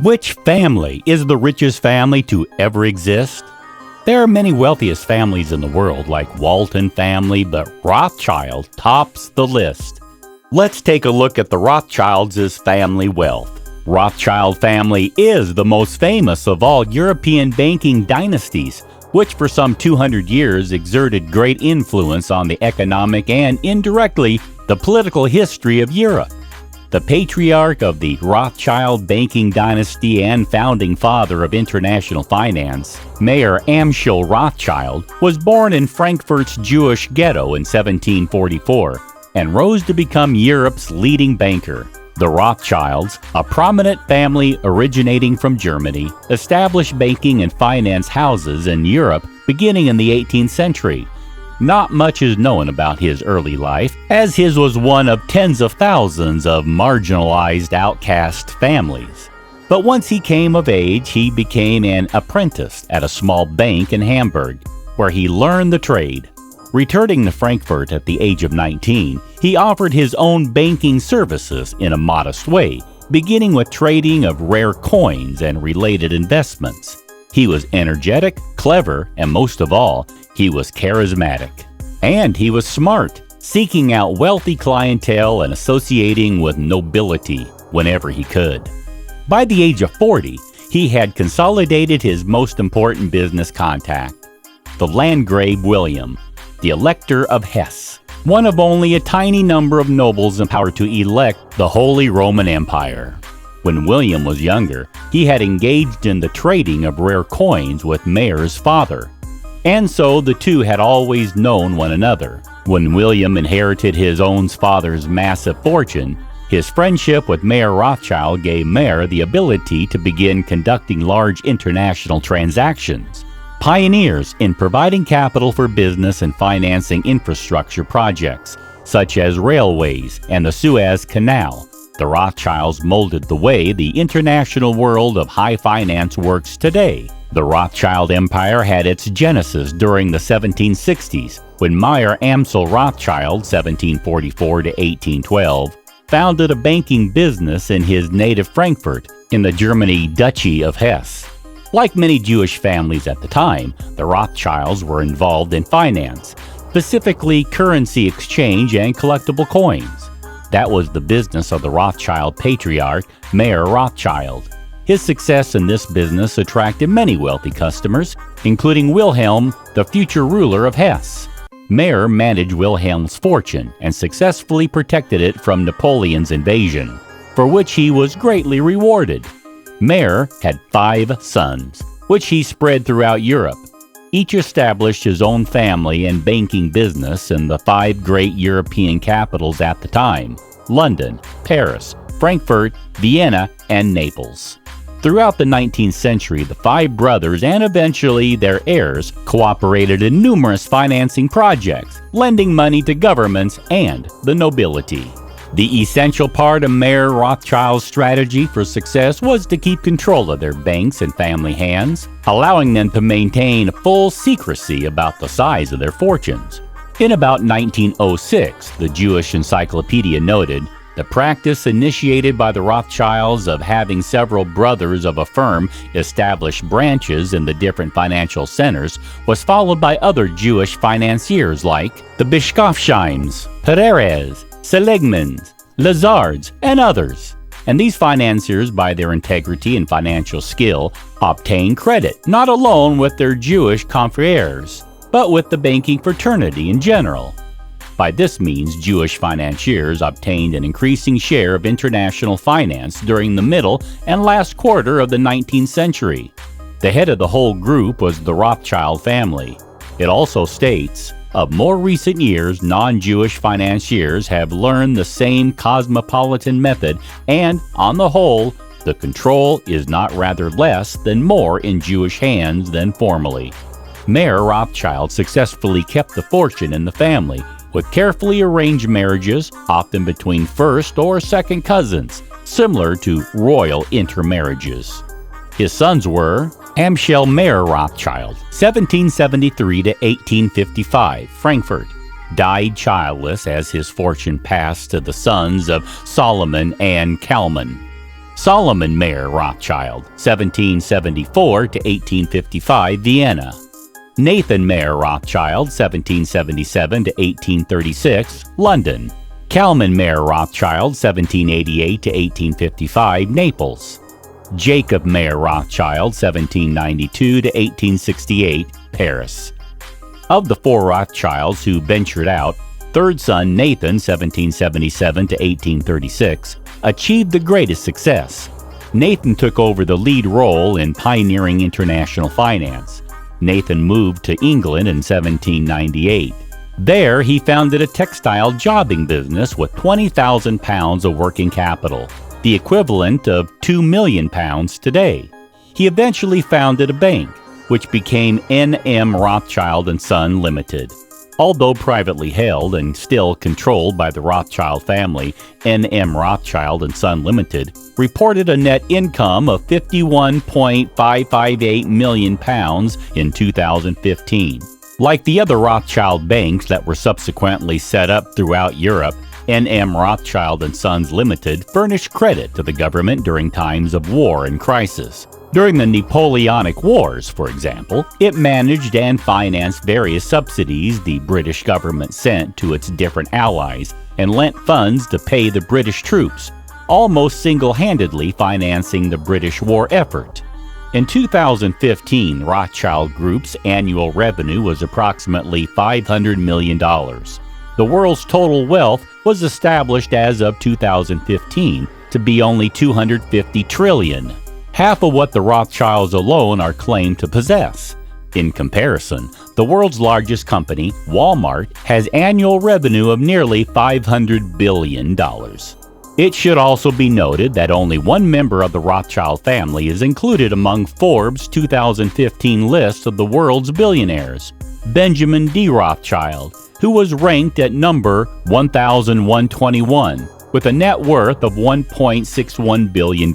Which family is the richest family to ever exist? There are many wealthiest families in the world, like Walton family, but Rothschild tops the list. Let's take a look at the Rothschilds' family wealth. Rothschild family is the most famous of all European banking dynasties, which for some 200 years exerted great influence on the economic and, indirectly, the political history of Europe. The patriarch of the Rothschild banking dynasty and founding father of international finance, Mayer Amschel Rothschild, was born in Frankfurt's Jewish ghetto in 1744 and rose to become Europe's leading banker. The Rothschilds, a prominent family originating from Germany, established banking and finance houses in Europe beginning in the 18th century. Not much is known about his early life, as his was one of tens of thousands of marginalized outcast families. But once he came of age, he became an apprentice at a small bank in Hamburg, where he learned the trade. Returning to Frankfurt at the age of 19, he offered his own banking services in a modest way, beginning with trading of rare coins and related investments. He was energetic, clever, and most of all, he was charismatic. And he was smart, seeking out wealthy clientele and associating with nobility whenever he could. By the age of 40, he had consolidated his most important business contact, the Landgrave William, the Elector of Hesse, one of only a tiny number of nobles empowered to elect the Holy Roman Empire. When William was younger, he had engaged in the trading of rare coins with Mayer's father, and so the two had always known one another. When William inherited his own father's massive fortune, his friendship with Mayer Rothschild gave Mayer the ability to begin conducting large international transactions. Pioneers in providing capital for business and financing infrastructure projects, such as railways and the Suez Canal, the Rothschilds molded the way the international world of high finance works today. The Rothschild Empire had its genesis during the 1760s, when Mayer Amschel Rothschild (1744 to 1812) founded a banking business in his native Frankfurt in the German Duchy of Hesse. Like many Jewish families at the time, the Rothschilds were involved in finance, specifically currency exchange and collectible coins. That was the business of the Rothschild patriarch, Mayer Rothschild. His success in this business attracted many wealthy customers, including Wilhelm, the future ruler of Hesse. Mayer managed Wilhelm's fortune and successfully protected it from Napoleon's invasion, for which he was greatly rewarded. Mayer had 5 sons, which he spread throughout Europe. Each established his own family and banking business in the 5 great European capitals at the time: London, Paris, Frankfurt, Vienna, and Naples. Throughout the 19th century, the 5 brothers and eventually their heirs cooperated in numerous financing projects, lending money to governments and the nobility. The essential part of Mayer Rothschild's strategy for success was to keep control of their banks in family hands, allowing them to maintain full secrecy about the size of their fortunes. In about 1906, the Jewish Encyclopedia noted, "The practice initiated by the Rothschilds of having several brothers of a firm establish branches in the different financial centers was followed by other Jewish financiers like the Bischofsheims, Perez, Seligmans, Lazards, and others. And these financiers, by their integrity and financial skill, obtained credit not alone with their Jewish confreres, but with the banking fraternity in general. By this means, Jewish financiers obtained an increasing share of international finance during the middle and last quarter of the 19th century. The head of the whole group was the Rothschild family." It also states, "Of more recent years, non-Jewish financiers have learned the same cosmopolitan method, and, on the whole, the control is not rather less than more in Jewish hands than formerly." Mayer Rothschild successfully kept the fortune in the family, with carefully arranged marriages, often between first or second cousins, similar to royal intermarriages. His sons were Amschel Mayer Rothschild, 1773 to 1855, Frankfurt, died childless as his fortune passed to the sons of Solomon and Kalman. Solomon Mayer Rothschild, 1774 to 1855, Vienna. Nathan Mayer Rothschild, 1777 to 1836, London. Kalman Mayer Rothschild, 1788 to 1855, Naples. Jacob Mayer Rothschild, 1792 to 1868, Paris. Of the four Rothschilds who ventured out, third son Nathan, 1777 to 1836, achieved the greatest success. Nathan took over the lead role in pioneering international finance. Nathan moved to England in 1798. There, he founded a textile jobbing business with £20,000 of working capital, the equivalent of £2 million today. He eventually founded a bank, which became N.M. Rothschild & Son Limited. Although privately held and still controlled by the Rothschild family, N.M. Rothschild & Son Limited reported a net income of £51.558 million in 2015. Like the other Rothschild banks that were subsequently set up throughout Europe, N.M. Rothschild & Sons Limited furnished credit to the government during times of war and crisis. During the Napoleonic Wars, for example, it managed and financed various subsidies the British government sent to its different allies and lent funds to pay the British troops, almost single-handedly financing the British war effort. In 2015, Rothschild Group's annual revenue was approximately $500 million. The world's total wealth was established as of 2015 to be only $250 trillion. Half of what the Rothschilds alone are claimed to possess. In comparison, the world's largest company, Walmart, has annual revenue of nearly $500 billion. It should also be noted that only one member of the Rothschild family is included among Forbes' 2015 list of the world's billionaires, Benjamin D. Rothschild, who was ranked at number 1,121 with a net worth of $1.61 billion.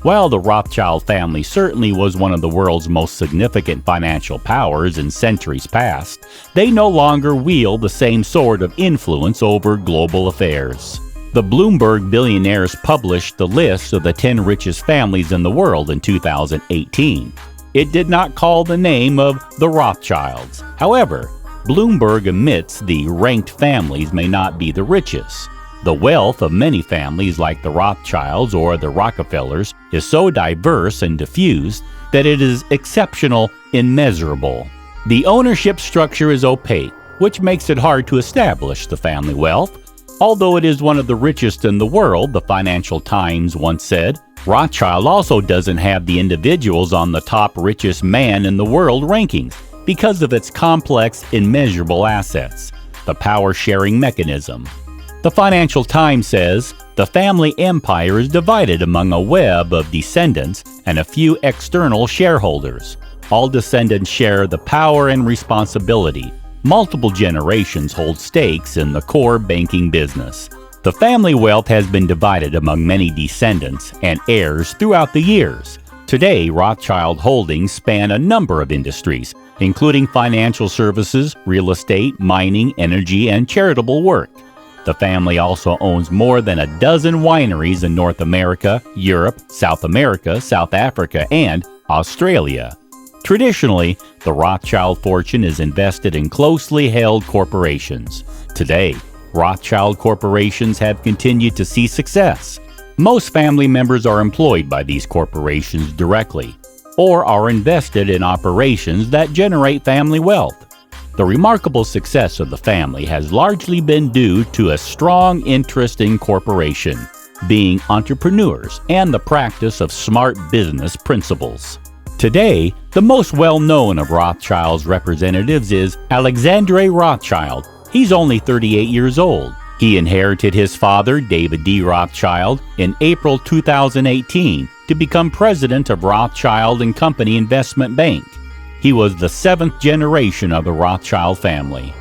While the Rothschild family certainly was one of the world's most significant financial powers in centuries past, they no longer wield the same sort of influence over global affairs. The Bloomberg Billionaires published the list of the 10 richest families in the world in 2018. It did not call the name of the Rothschilds. However, Bloomberg admits the ranked families may not be the richest. The wealth of many families like the Rothschilds or the Rockefellers is so diverse and diffused that it is exceptional, immeasurable. The ownership structure is opaque, which makes it hard to establish the family wealth. Although it is one of the richest in the world, the Financial Times once said, Rothschild also doesn't have the individuals on the top richest man in the world rankings because of its complex, immeasurable assets, the power-sharing mechanism. The Financial Times says, the family empire is divided among a web of descendants and a few external shareholders. All descendants share the power and responsibility. Multiple generations hold stakes in the core banking business. The family wealth has been divided among many descendants and heirs throughout the years. Today, Rothschild holdings span a number of industries, including financial services, real estate, mining, energy, and charitable work. The family also owns more than a dozen wineries in North America, Europe, South America, South Africa, and Australia. Traditionally, the Rothschild fortune is invested in closely held corporations. Today, Rothschild corporations have continued to see success. Most family members are employed by these corporations directly, or are invested in operations that generate family wealth. The remarkable success of the family has largely been due to a strong interest in corporation, being entrepreneurs, and the practice of smart business principles. Today, the most well-known of Rothschild's representatives is Alexandre Rothschild. He's only 38 years old. He inherited his father, David D. Rothschild, in April 2018 to become president of Rothschild & Company Investment Bank. He was the seventh generation of the Rothschild family.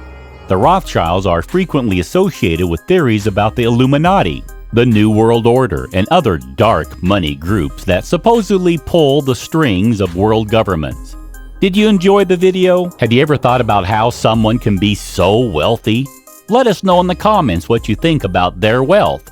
The Rothschilds are frequently associated with theories about the Illuminati, the New World Order, and other dark money groups that supposedly pull the strings of world governments. Did you enjoy the video? Have you ever thought about how someone can be so wealthy? Let us know in the comments what you think about their wealth.